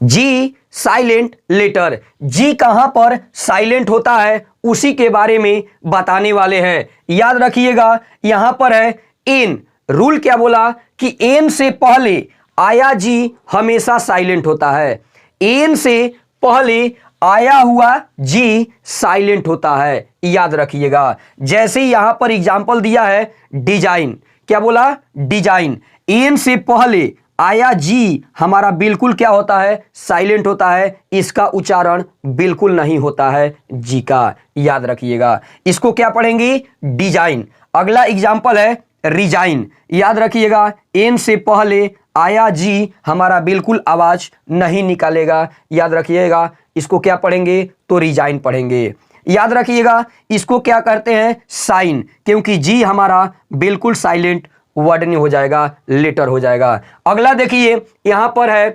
जी silent letter. जी कहां पर silent होता है उसी के बारे में बताने वाले हैं। याद रखिएगा यहां पर है एन। रूल क्या बोला कि एन से पहले आया जी हमेशा साइलेंट होता है। एन से पहले आया हुआ जी साइलेंट होता है, याद रखिएगा। जैसे यहां पर एग्जांपल दिया है डिजाइन, क्या बोला डिजाइन। एन से पहले आया जी हमारा बिल्कुल क्या होता है साइलेंट होता है, इसका उच्चारण बिल्कुल नहीं होता है जी का, याद रखिएगा। इसको क्या पढ़ेंगे डिजाइन। अगला एग्जांपल है रिजाइन। याद रखिएगा एन से पहले आया जी हमारा बिल्कुल आवाज नहीं निकालेगा, याद रखिएगा। इसको क्या पढ़ेंगे तो रिजाइन पढ़ेंगे। याद रखिएगा इसको क्या करते हैं साइन, क्योंकि जी हमारा बिल्कुल साइलेंट वर्ड नहीं हो जाएगा, लेटर हो जाएगा। अगला देखिए यहां पर है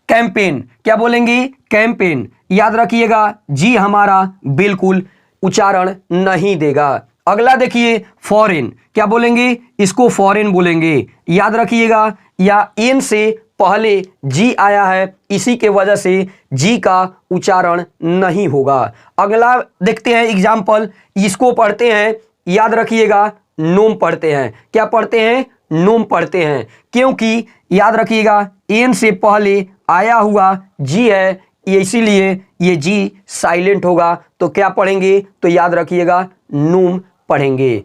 कैंपेन। क्या बोलेंगे कैंपेन। याद रखिएगा जी हमारा बिल्कुल उच्चारण नहीं देगा। अगला देखिए फॉरेन। क्या बोलेंगे इसको फॉरेन बोलेंगे। याद रखिएगा या एन से पहले जी आया है, इसी के वजह से जी का उच्चारण नहीं होगा। अगला देखते हैं एग्जाम्पल, इसको पढ़ते हैं, याद रखिएगा नोम पढ़ते हैं। क्या पढ़ते हैं नोम पढ़ते हैं, क्योंकि याद रखिएगा एन से पहले आया हुआ जी है, ये इसीलिए ये जी साइलेंट होगा। तो क्या पढ़ेंगे तो याद रखिएगा नूम पढ़ेंगे।